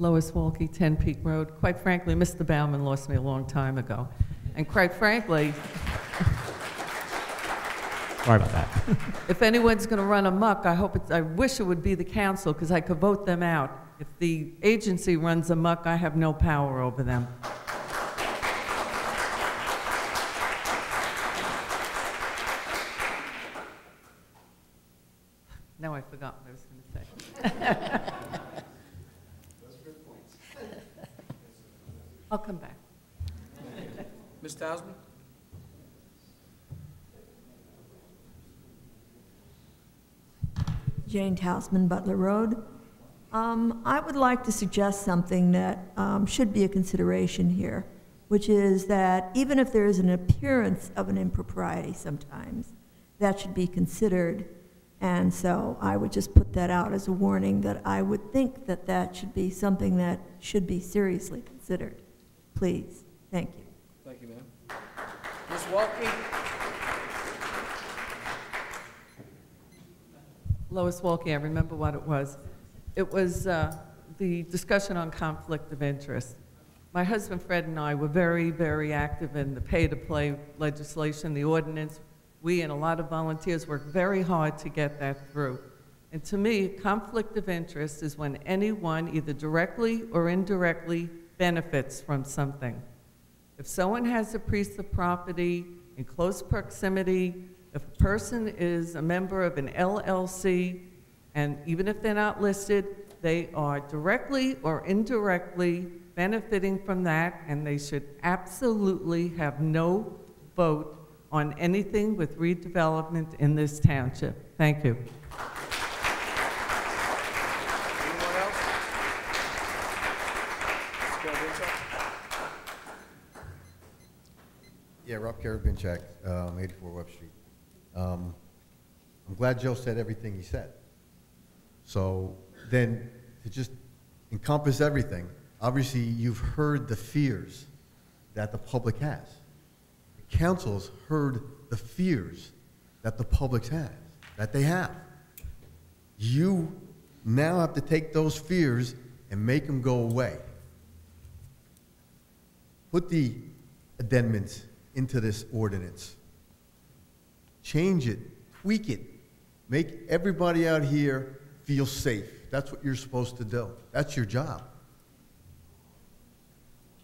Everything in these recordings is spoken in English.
Lois, Wolke, 10 Peak Road. Quite frankly, Mr. Bauman lost me a long time ago. And quite frankly, sorry about that. if anyone's going to run amok, I wish it would be the council, because I could vote them out. If the agency runs amok, I have no power over them. Now I forgot what I was going to say. Those are good points. I'll come back. Ms. Tasman? Jane Tausman, Butler Road. I would like to suggest something that should be a consideration here, which is that even if there is an appearance of an impropriety sometimes, that should be considered. And so I would just put that out as a warning that I would think that that should be something that should be seriously considered. Please. Thank you. Thank you, ma'am. Ms. Wolke? Lois Wolke, I remember what it was. It was the discussion on conflict of interest. My husband Fred and I were very, very active in the pay-to-play legislation, the ordinance. We and a lot of volunteers worked very hard to get that through. And to me, conflict of interest is when anyone either directly or indirectly benefits from something. If someone has a piece of property in close proximity, if a person is a member of an LLC, and even if they're not listed, they are directly or indirectly benefiting from that, and they should absolutely have no vote on anything with redevelopment in this township. Thank you. Anyone else? Yeah, Rob Karabinchak, 84 Web Street. I'm glad Joe said everything he said. So then, to just encompass everything, obviously you've heard the fears that the public has. The council's heard the fears that the public has, that they have. You now have to take those fears and make them go away. Put the amendments into this ordinance. Change it, tweak it, make everybody out here feel safe. That's what you're supposed to do. That's your job.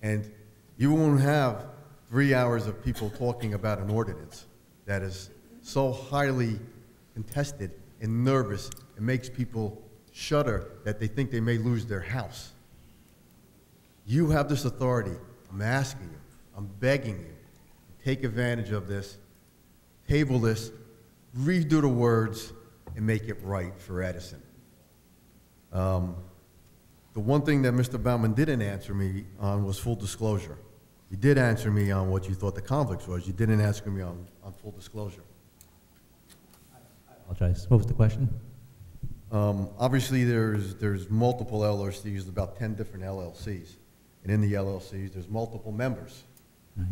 And you won't have 3 hours of people talking about an ordinance that is so highly contested and nervous, it makes people shudder that they think they may lose their house. You have this authority. I'm asking you, I'm begging you, take advantage of this, table this, redo the words, and make it right for Edison. The one thing that Mr. Bauman didn't answer me on was full disclosure. You did answer me on what you thought the conflicts was. You didn't answer me on full disclosure. I apologize. What was the question? Obviously, there's multiple LLCs, about 10 different LLCs. And in the LLCs, there's multiple members. Right.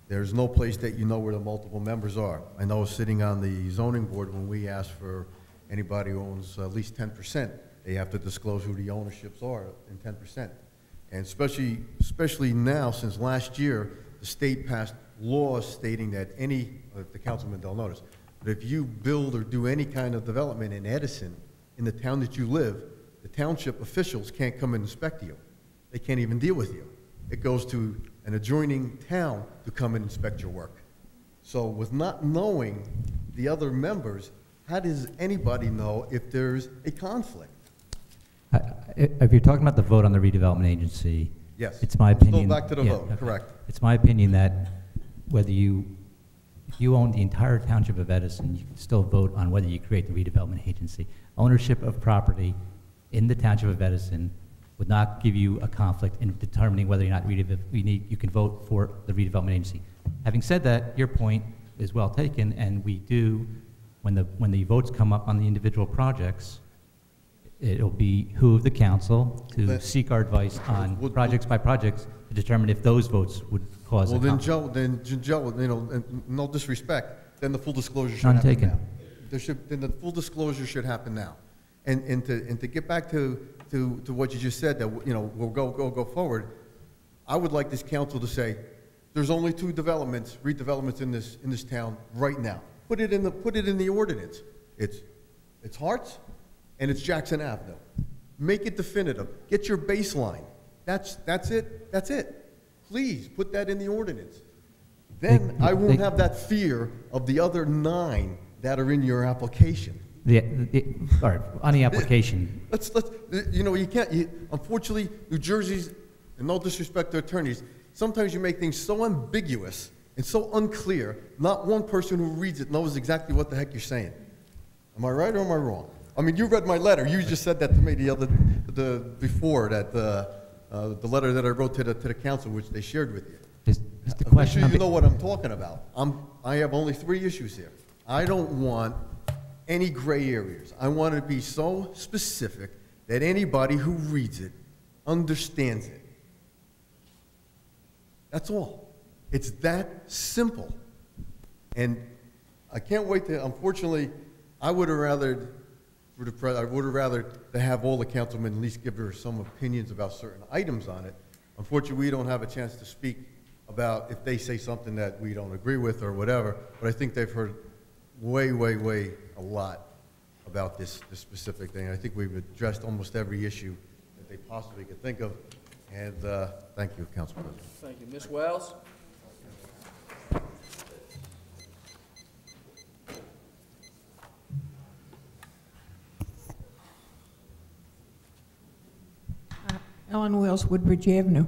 There's no place that you know where the multiple members are. I know sitting on the zoning board, when we ask for anybody who owns at least 10%, they have to disclose who the ownerships are in 10%. And especially now, since last year, the state passed laws stating that the councilmen don't notice, but if you build or do any kind of development in Edison, in the town that you live, the township officials can't come and inspect you. They can't even deal with you. It goes to an adjoining town to come and inspect your work. So with not knowing the other members, how does anybody know if there's a conflict? If you're talking about the vote on the redevelopment agency, Yes. it's my opinion. Still back to the vote, okay. correct. It's my opinion that whether if you own the entire township of Edison, you can still vote on whether you create the redevelopment agency. Ownership of property in the township of Edison would not give you a conflict in determining whether or not you can vote for the redevelopment agency. Having said that, your point is well taken, and we do, when the votes come up on the individual projects, it'll behoove the council to seek our advice on projects by projects to determine if those votes would cause a conflict. Then Joe, you know, no disrespect, then the full disclosure should None happen taken. now. Then the full disclosure should happen now. And to get back to to what you just said, that, you know, we'll go forward, I would like this council to say, there's only 2 redevelopments in this town right now. Put it in the ordinance. It's Harts and it's Jackson Avenue. Make it definitive. Get your baseline. That's it. That's it. Please put that in the ordinance. Then I won't have that fear of the other 9 that are in your application. All right, on the application, Let's you know, you can't, unfortunately, New Jersey's, and no disrespect to attorneys, sometimes you make things so ambiguous and so unclear, not one person who reads it knows exactly what the heck you're saying. Am I right or am I wrong? I mean, you read my letter. You just said that to me before, that the letter that I wrote to the council, which they shared with you. is the I'm question. sure you know what I'm talking about. I have only 3 issues here. I don't want any gray areas. I want to be so specific that anybody who reads it understands it. That's all. It's that simple. And I can't wait to, unfortunately, I would have rather to have all the councilmen at least give her some opinions about certain items on it. Unfortunately, we don't have a chance to speak about if they say something that we don't agree with or whatever, but I think they've heard way a lot about this specific thing. I think we've addressed almost every issue that they possibly could think of, and thank you, Council President. Thank you. Ms. Wells? Ellen Wales, Woodbridge Avenue.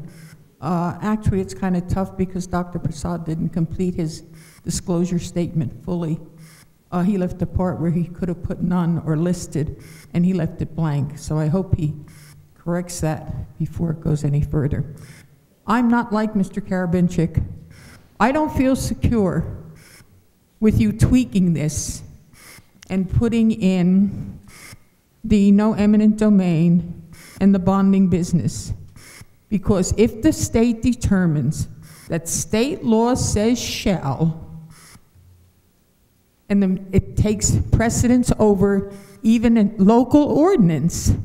Actually, it's kind of tough because Dr. Prasad didn't complete his disclosure statement fully. He left the part where he could have put none or listed, and he left it blank. So I hope he corrects that before it goes any further. I'm not like Mr. Karabinchak. I don't feel secure with you tweaking this and putting in the no eminent domain and the bonding business. Because if the state determines that state law says shall, and then it takes precedence over even a local ordinance,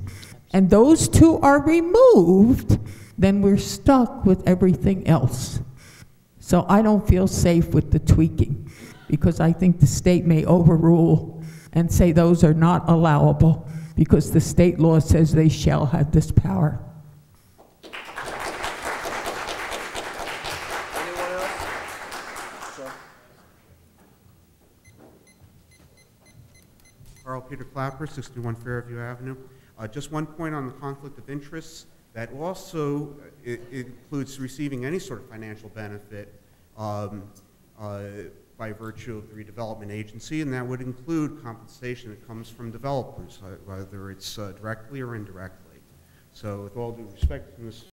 and those 2 are removed, then we're stuck with everything else. So I don't feel safe with the tweaking, because I think the state may overrule and say those are not allowable, because the state law says they shall have this power. Anyone else? Sir? Carl Peter Klapper, 61 Fairview Avenue. Just one point on the conflict of interests. That also it includes receiving any sort of financial benefit by virtue of the redevelopment agency, and that would include compensation that comes from developers, whether it's directly or indirectly. So with all due respect to Ms.